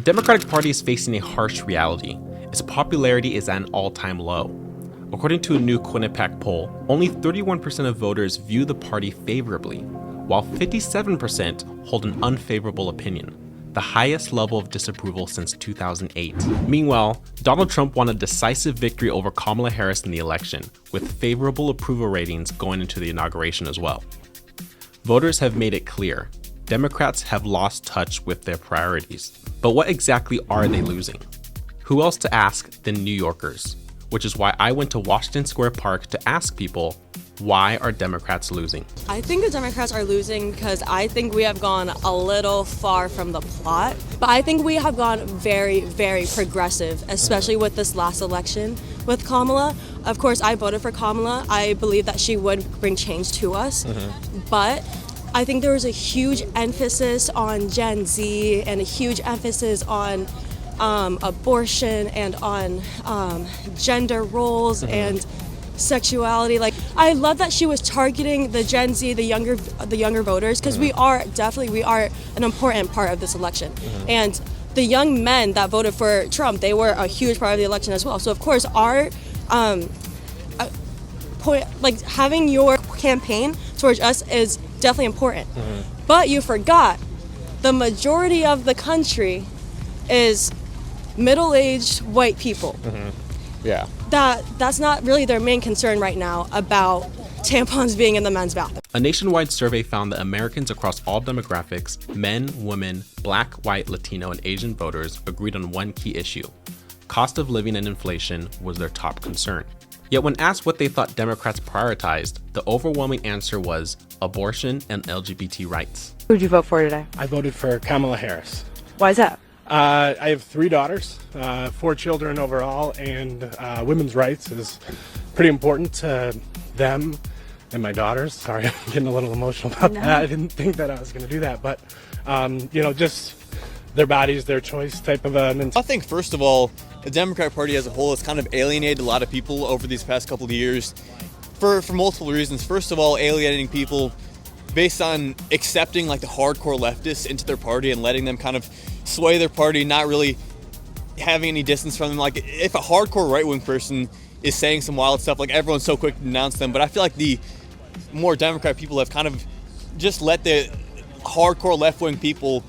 The Democratic Party is facing a harsh reality. Its popularity is at an all-time low. According to a new Quinnipiac poll, only 31% of voters view the party favorably, while 57% hold an unfavorable opinion, the highest level of disapproval since 2008. Meanwhile, Donald Trump won a decisive victory over Kamala Harris in the election, with favorable approval ratings going into the inauguration as well. Voters have made it clear, Democrats have lost touch with their priorities. But what exactly are they losing? Who else to ask than New Yorkers? Which is why I went to Washington Square Park to ask people, why are Democrats losing? I think the Democrats are losing because I think we have gone a little far from the plot. But I think we have gone very, very progressive, especially with this last election with Kamala. Of course, I voted for Kamala. I believe that she would bring change to us. But I think there was a huge emphasis on Gen Z and a huge emphasis on abortion and on gender roles and sexuality. Like, I love that she was targeting the Gen Z, the younger voters, because we are an important part of this election. And the young men that voted for Trump, they were a huge part of the election as well. So of course, our point, like having your campaign towards us is definitely important. But you forgot the majority of the country is middle-aged white people. Yeah. That's not really their main concern right now about tampons being in the men's bathroom. A nationwide survey found that Americans across all demographics, men, women, Black, white, Latino, and Asian voters agreed on one key issue. Cost of living and inflation was their top concern. Yet when asked what they thought Democrats prioritized, the overwhelming answer was abortion and LGBT rights. Who'd you vote for today? I voted for Kamala Harris. Why is that? I have 3 daughters, 4 children overall, and women's rights is pretty important to them and my daughters. Sorry, I'm getting a little emotional about that. I didn't think that I was going to do that, but just their bodies, their choice type of a mentality. I think, first of all, the Democratic Party as a whole has kind of alienated a lot of people over these past couple of years for multiple reasons. First of all, alienating people based on accepting like the hardcore leftists into their party and letting them kind of sway their party, not really having any distance from them. Like, if a hardcore right-wing person is saying some wild stuff, like, everyone's so quick to denounce them. But I feel like the more Democrat people have kind of just let the hardcore left-wing people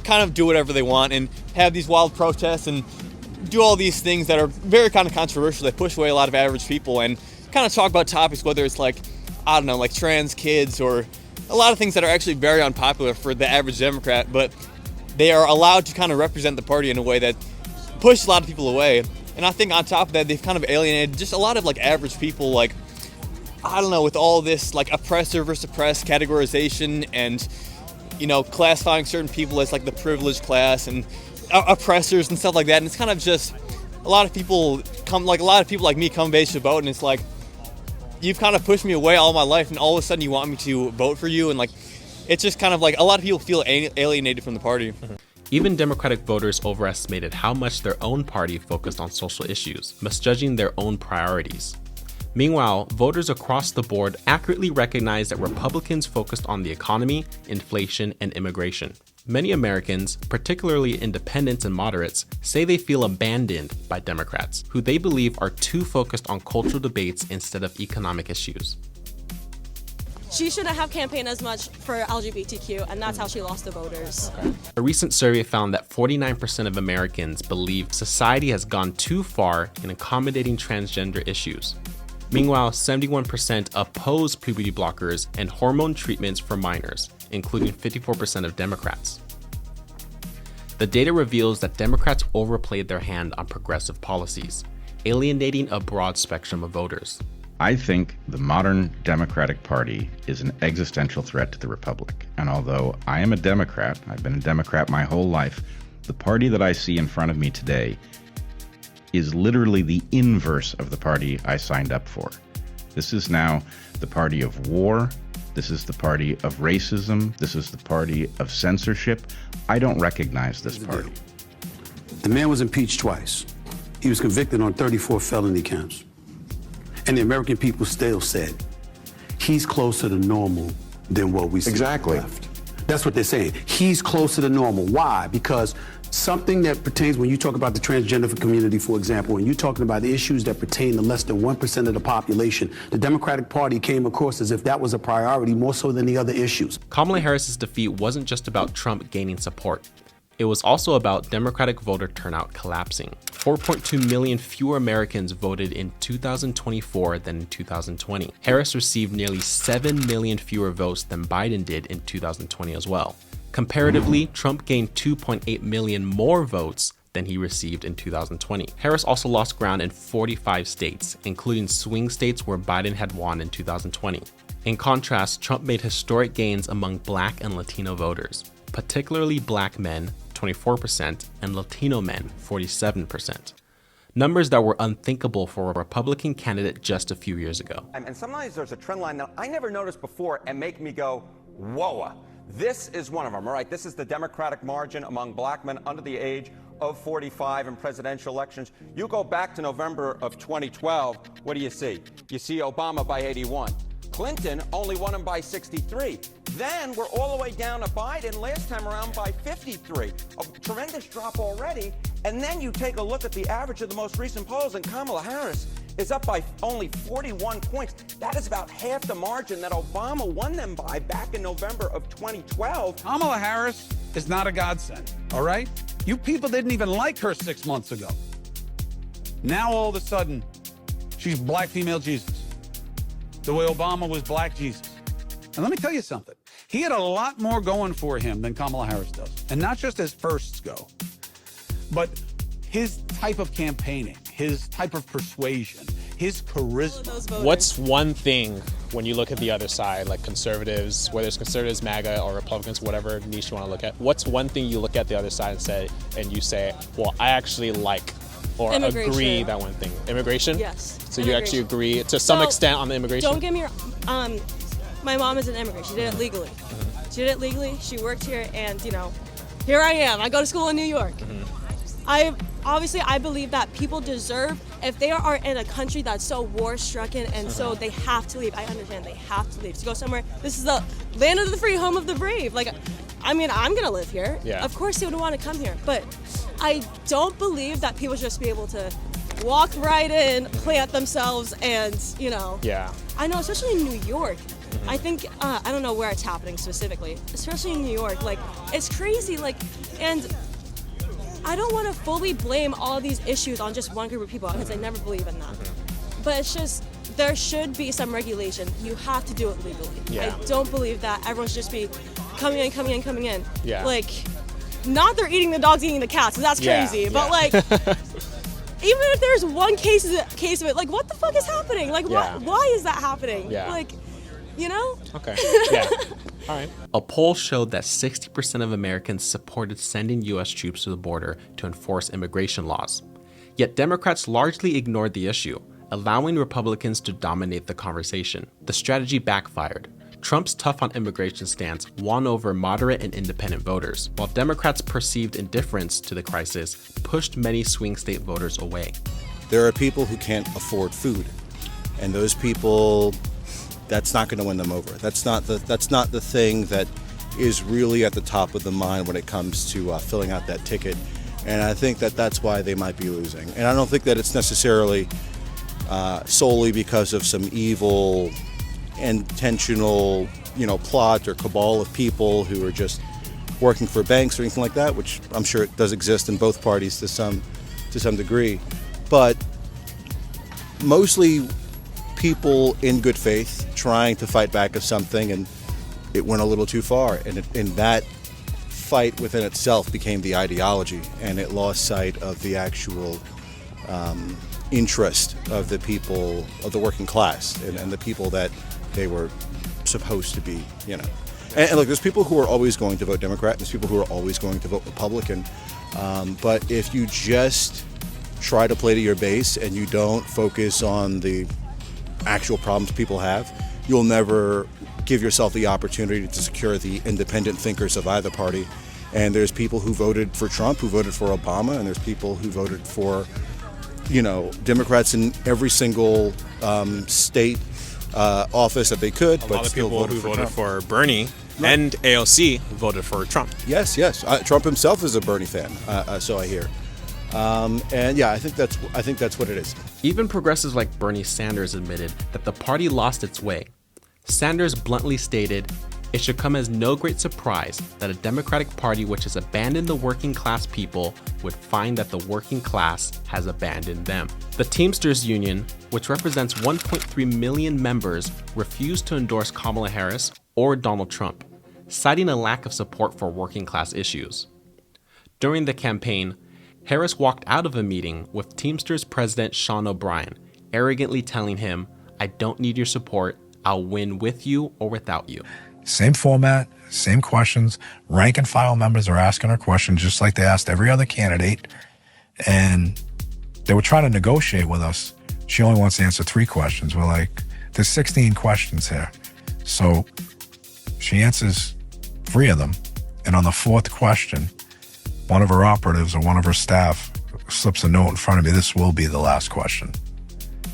kind of do whatever they want and have these wild protests and do all these things that are very kind of controversial, that push away a lot of average people, and kind of talk about topics, whether it's like, I don't know, like trans kids or a lot of things that are actually very unpopular for the average Democrat, but they are allowed to kind of represent the party in a way that pushes a lot of people away. And I think on top of that, they've kind of alienated just a lot of like average people, like, I don't know, with all this like oppressor versus oppressed categorization and, classifying certain people as like the privileged class and oppressors and stuff like that. And it's kind of just a lot of people like me come of age to vote, and it's like, you've kind of pushed me away all my life, and all of a sudden you want me to vote for you, and like, it's just kind of like a lot of people feel alienated from the party. Even Democratic voters overestimated how much their own party focused on social issues, misjudging their own priorities. Meanwhile, voters across the board accurately recognized that Republicans focused on the economy, inflation, and immigration. Many Americans, particularly independents and moderates, say they feel abandoned by Democrats, who they believe are too focused on cultural debates instead of economic issues. She shouldn't have campaigned as much for LGBTQ, and that's how she lost the voters. A recent survey found that 49% of Americans believe society has gone too far in accommodating transgender issues. Meanwhile, 71% oppose puberty blockers and hormone treatments for minors, including 54% of Democrats. The data reveals that Democrats overplayed their hand on progressive policies, alienating a broad spectrum of voters. I think the modern Democratic Party is an existential threat to the Republic. And although I am a Democrat, I've been a Democrat my whole life, the party that I see in front of me today is literally the inverse of the party I signed up for. This is now the party of war. This is the party of racism. This is the party of censorship. I don't recognize this party. The man was impeached twice. He was convicted on 34 felony counts. And the American people still said, he's closer to normal than what we see. Exactly. Left. That's what they're saying. He's closer to normal. Why? Because Something that pertains, when you talk about the transgender community, for example, and you're talking about the issues that pertain to less than 1% of the population, the Democratic Party came across as if that was a priority more so than the other issues. Kamala Harris's defeat wasn't just about Trump gaining support. It was also about Democratic voter turnout collapsing. 4.2 million fewer Americans voted in 2024 than in 2020. Harris received nearly 7 million fewer votes than Biden did in 2020 as well. Comparatively, Trump gained 2.8 million more votes than he received in 2020. Harris also lost ground in 45 states, including swing states where Biden had won in 2020. In contrast, Trump made historic gains among Black and Latino voters, particularly Black men, 24%, and Latino men, 47%. Numbers that were unthinkable for a Republican candidate just a few years ago. And sometimes there's a trend line that I never noticed before and make me go, whoa. This is one of them, all right? This is the Democratic margin among black men under the age of 45 in presidential elections. You go back to November of 2012, what do you see? You see Obama by 81. Clinton only won him by 63. Then we're all the way down to Biden last time around by 53. A tremendous drop already. And then you take a look at the average of the most recent polls, and Kamala Harris is up by only 41 points. That is about half the margin that Obama won them by back in November of 2012. Kamala Harris is not a godsend, all right? You people didn't even like her 6 months ago. Now all of a sudden, she's black female Jesus, the way Obama was black Jesus. And let me tell you something. He had a lot more going for him than Kamala Harris does. And not just as firsts go, but his type of campaigning, his type of persuasion, his charisma. What's one thing when you look at the other side, like conservatives, whether it's conservatives, MAGA, or Republicans, whatever niche you want to look at, what's one thing you look at the other side and you say, well, I actually like or agree that one thing? Immigration? Yes. So you actually agree to some extent on the immigration? Don't get me wrong. My mom is an immigrant. She did it legally. She did it legally. She worked here, and here I am. I go to school in New York. I believe that people deserve, if they are in a country that's so war-stricken and so they have to leave. I understand they have to leave to go somewhere. This is the land of the free, home of the brave. I'm gonna live here. Yeah. Of course, they would want to come here, but I don't believe that people should just be able to walk right in, plant themselves, and Yeah. I know, especially in New York. I think I don't know where it's happening specifically, especially in New York. It's crazy. And I don't want to fully blame all these issues on just one group of people because I never believe in that. But it's just, there should be some regulation. You have to do it legally. Yeah. I don't believe that everyone should just be coming in. Yeah. Not they're eating the dogs, eating the cats, so that's crazy. Yeah. But even if there's one case of it, what the fuck is happening? Why is that happening? Yeah. Okay. Yeah. All right. A poll showed that 60% of Americans supported sending U.S. troops to the border to enforce immigration laws. Yet Democrats largely ignored the issue, allowing Republicans to dominate the conversation. The strategy backfired. Trump's tough on immigration stance won over moderate and independent voters, while Democrats' perceived indifference to the crisis pushed many swing state voters away. There are people who can't afford food, and those people, that's not going to win them over. That's not the thing that is really at the top of the mind when it comes to filling out that ticket. And I think that's why they might be losing. And I don't think that it's necessarily solely because of some evil, intentional, plot or cabal of people who are just working for banks or anything like that, which I'm sure it does exist in both parties to some degree. But mostly people in good faith trying to fight back of something, and it went a little too far, and that fight within itself became the ideology, and it lost sight of the actual interest of the people of the working class and the people that they were supposed to be, And look, there's people who are always going to vote Democrat, and there's people who are always going to vote Republican. But if you just try to play to your base and you don't focus on the actual problems people have, you'll never give yourself the opportunity to secure the independent thinkers of either party. And there's people who voted for Trump, who voted for Obama, and there's people who voted for, Democrats in every single state office that they could. A lot of people who voted for Bernie And AOC voted for Trump. Yes. Trump himself is a Bernie fan, so I hear. And yeah, I think that's what it is. Even progressives like Bernie Sanders admitted that the party lost its way. Sanders bluntly stated, "It should come as no great surprise that a Democratic Party which has abandoned the working class people would find that the working class has abandoned them." The Teamsters Union, which represents 1.3 million members, refused to endorse Kamala Harris or Donald Trump, citing a lack of support for working class issues. During the campaign, Harris walked out of a meeting with Teamsters President Sean O'Brien, arrogantly telling him, "I don't need your support. I'll win with you or without you." Same format, same questions. Rank and file members are asking her questions just like they asked every other candidate. And they were trying to negotiate with us. She only wants to answer 3 questions. We're like, there's 16 questions here. So she answers 3 of them. And on the 4th question, one of her operatives or one of her staff slips a note in front of me. "This will be the last question."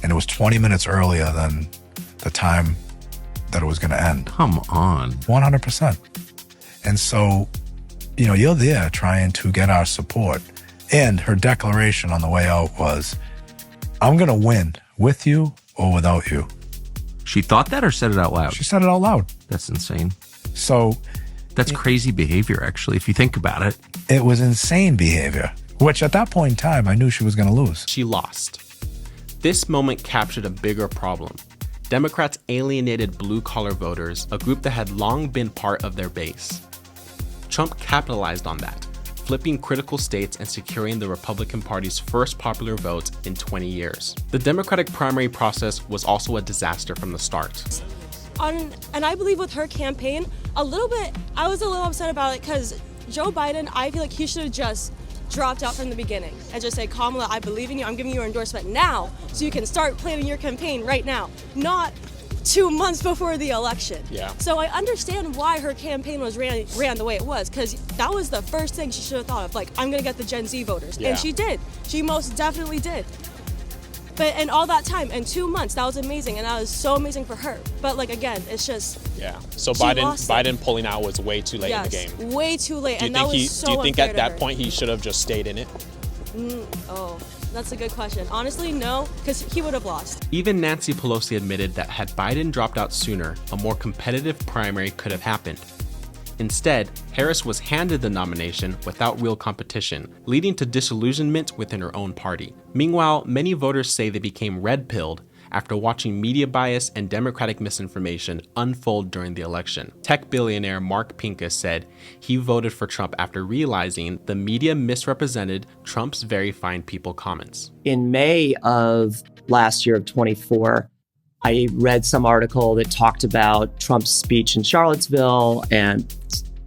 And it was 20 minutes earlier than the time that it was going to end. Come on. 100%. And so, you're there trying to get our support. And her declaration on the way out was, "I'm going to win with you or without you." She thought that or said it out loud? She said it out loud. That's insane. So that's crazy behavior, actually, if you think about it. It was insane behavior, which at that point in time, I knew she was going to lose. She lost. This moment captured a bigger problem. Democrats alienated blue-collar voters, a group that had long been part of their base. Trump capitalized on that, flipping critical states and securing the Republican Party's first popular vote in 20 years. The Democratic primary process was also a disaster from the start. And I believe with her campaign, I was a little upset about it because Joe Biden, I feel like he should have just dropped out from the beginning and just say, "Kamala, I believe in you. I'm giving you your endorsement now so you can start planning your campaign right now, not 2 months before the election." Yeah. So I understand why her campaign was ran the way it was, because that was the first thing she should have thought of, like, I'm going to get the Gen Z voters. Yeah. And she did. She most definitely did. But in all that time, in 2 months, that was amazing, and that was so amazing for her. But again, it's just So she lost it. Biden pulling out was way too late in the game. Way too late, Do you and that was so do you think unfair at to that her. point he should have just stayed in it? Oh, that's a good question. Honestly, no, because he would have lost. Even Nancy Pelosi admitted that had Biden dropped out sooner, a more competitive primary could have happened. Instead, Harris was handed the nomination without real competition, leading to disillusionment within her own party. Meanwhile, many voters say they became red-pilled after watching media bias and Democratic misinformation unfold during the election. Tech billionaire Mark Pincus said he voted for Trump after realizing the media misrepresented Trump's very fine people comments. In May of last year of 24, I read some article that talked about Trump's speech in Charlottesville, and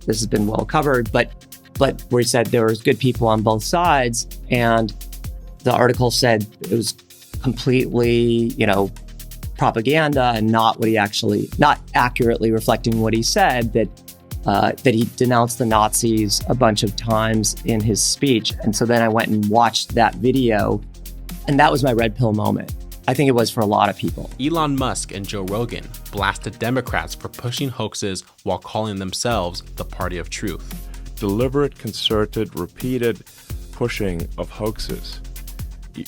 this has been well covered, but where he said there was good people on both sides, and the article said it was completely, propaganda and not accurately reflecting what he said, that he denounced the Nazis a bunch of times in his speech. And so then I went and watched that video, and that was my red pill moment. I think it was for a lot of people. Elon Musk and Joe Rogan blasted Democrats for pushing hoaxes while calling themselves the party of truth. Deliberate, concerted, repeated pushing of hoaxes.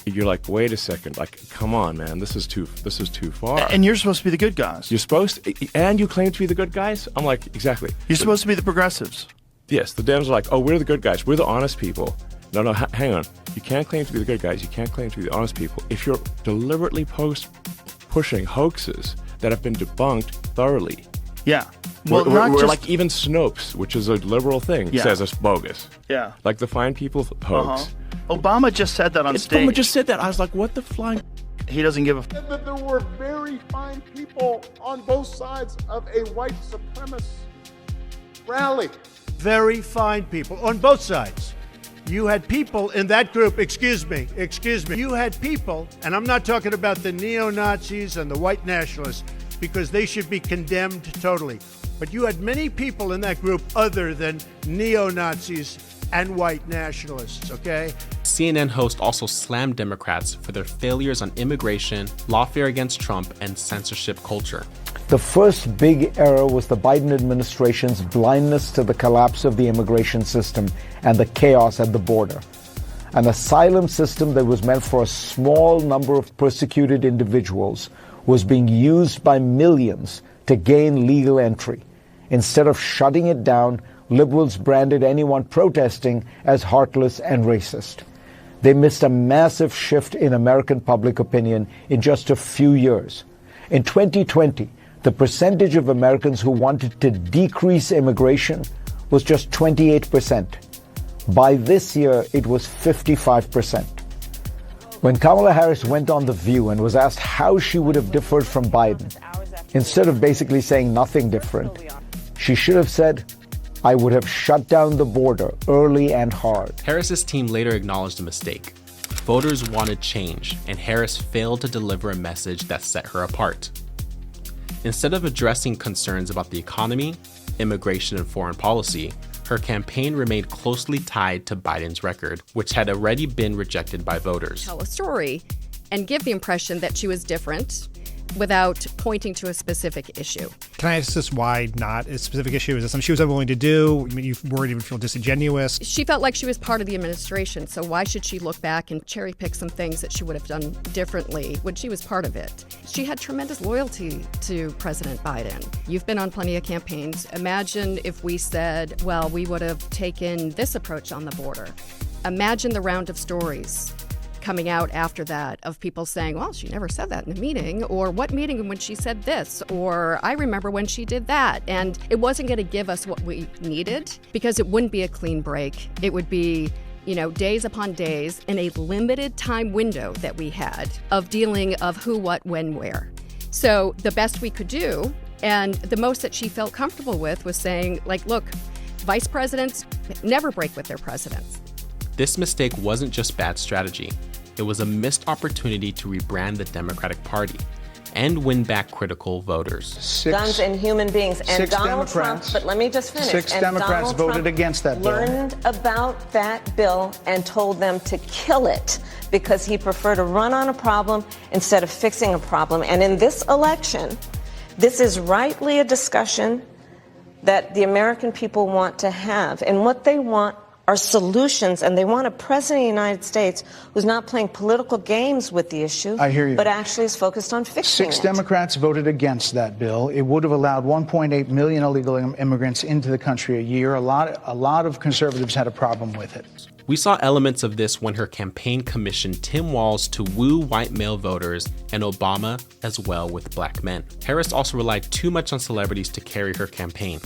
You're like, wait a second, come on, man, this is too far. And you're supposed to be the good guys. You're supposed to, and you claim to be the good guys? I'm like, exactly. You're supposed to be the progressives. Yes, the Dems are like, oh, we're the good guys, we're the honest people. No, hang on. You can't claim to be the good guys. You can't claim to be the honest people. If you're deliberately pushing hoaxes that have been debunked thoroughly. Yeah. Well, we're like even Snopes, which is a liberal thing, says it's bogus. Yeah. Like the fine people hoax. Obama just said that on stage. Obama just said that. I was like, what the flying? He doesn't give a f. That there were very fine people on both sides of a white supremacist rally. Very fine people on both sides. You had people in that group, excuse me, you had people, and I'm not talking about the neo-Nazis and the white nationalists, because they should be condemned totally. But you had many people in that group other than neo-Nazis and white nationalists, okay? CNN host also slammed Democrats for their failures on immigration, lawfare against Trump, and censorship culture. The first big error was the Biden administration's blindness to the collapse of the immigration system and the chaos at the border. An asylum system that was meant for a small number of persecuted individuals was being used by millions to gain legal entry. Instead of shutting it down, liberals branded anyone protesting as heartless and racist. They missed a massive shift in American public opinion in just a few years. In 2020, the percentage of Americans who wanted to decrease immigration was just 28%. By this year, it was 55%. When Kamala Harris went on The View and was asked how she would have differed from Biden, instead of basically saying nothing different, she should have said, "I would have shut down the border early and hard." Harris's team later acknowledged the mistake. Voters wanted change, and Harris failed to deliver a message that set her apart. Instead of addressing concerns about the economy, immigration, and foreign policy, her campaign remained closely tied to Biden's record, which had already been rejected by voters. Tell a story and give the impression that she was different without pointing to a specific issue. Can I ask this, why not a specific issue? Is it something she was unwilling to do? I mean, you worried even feel disingenuous? She felt like she was part of the administration, so why should she look back and cherry pick some things that she would have done differently when she was part of it? She had tremendous loyalty to President Biden. You've been on plenty of campaigns. Imagine if we said, well, we would have taken this approach on the border. Imagine the round of stories coming out after that of people saying, well, she never said that in a meeting, or what meeting when she said this, or I remember when she did that. And it wasn't going to give us what we needed because it wouldn't be a clean break. It would be, days upon days in a limited time window that we had of dealing of who, what, when, where. So the best we could do, and the most that she felt comfortable with, was saying, look, vice presidents never break with their presidents. This mistake wasn't just bad strategy. It was a missed opportunity to rebrand the Democratic Party and win back critical voters. Guns and human beings. And Donald Trump, but let me just finish. Six Democrats voted against that bill. Learned about that bill and told them to kill it because he preferred to run on a problem instead of fixing a problem. And in this election, this is rightly a discussion that the American people want to have. And what they want are solutions, and they want a president of the United States who's not playing political games with the issue, I hear you, but actually is focused on fixing it. Six Democrats voted against that bill. It would have allowed 1.8 million illegal immigrants into the country a year. A lot of conservatives had a problem with it. We saw elements of this when her campaign commissioned Tim Walz to woo white male voters and Obama as well with black men. Harris also relied too much on celebrities to carry her campaign.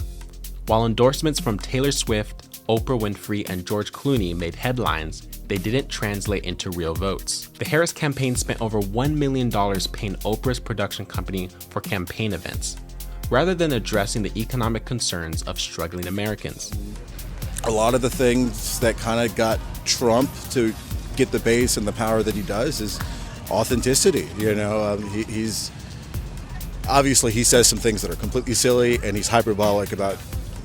While endorsements from Taylor Swift, Oprah Winfrey, and George Clooney made headlines, they didn't translate into real votes. The Harris campaign spent over $1 million paying Oprah's production company for campaign events, rather than addressing the economic concerns of struggling Americans. A lot of the things that kind of got Trump to get the base and the power that he does is authenticity. He's obviously, he says some things that are completely silly, and he's hyperbolic about.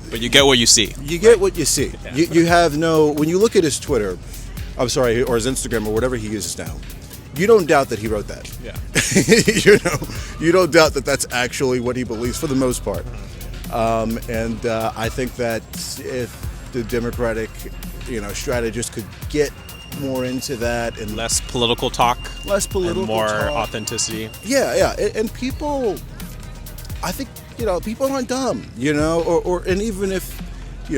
But you get what you see. You get what you see. You have no. When you look at his Twitter, or his Instagram, or whatever he uses now, you don't doubt that he wrote that. Yeah. You don't doubt that that's actually what he believes for the most part. And I think that if the Democratic, strategists could get more into that and less political talk, and more authenticity. Yeah, and people, I think. People aren't dumb, and even if,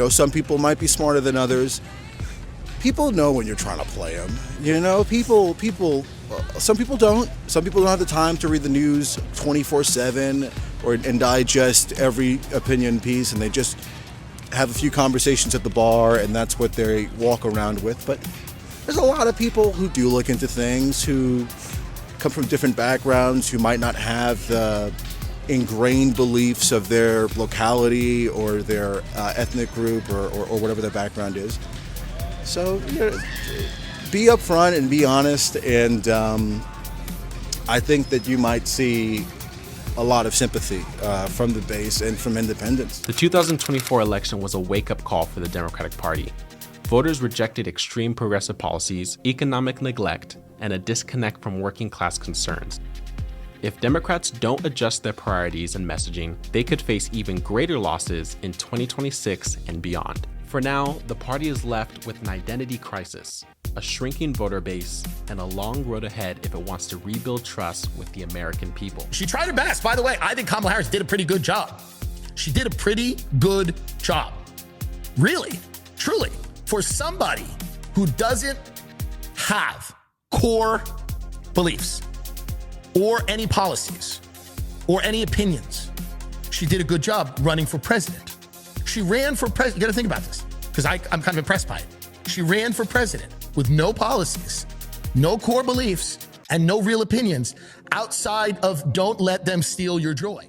some people might be smarter than others, people know when you're trying to play them. Some people don't. Some people don't have the time to read the news 24/7 and digest every opinion piece, and they just have a few conversations at the bar, and that's what they walk around with. But there's a lot of people who do look into things, who come from different backgrounds, who might not have the ingrained beliefs of their locality or their ethnic group or whatever their background is. So be upfront and be honest, and I think that you might see a lot of sympathy from the base and from independents. The 2024 election was a wake-up call for the Democratic Party. Voters rejected extreme progressive policies, economic neglect, and a disconnect from working class concerns. If Democrats don't adjust their priorities and messaging, they could face even greater losses in 2026 and beyond. For now, the party is left with an identity crisis, a shrinking voter base, and a long road ahead if it wants to rebuild trust with the American people. She tried her best. By the way, I think Kamala Harris did a pretty good job. She did a pretty good job. Really, truly, for somebody who doesn't have core beliefs or any policies or any opinions, she did a good job running for president. She ran for president. You got to think about this because I'm kind of impressed by it. She ran for president with no policies, no core beliefs, and no real opinions outside of don't let them steal your joy.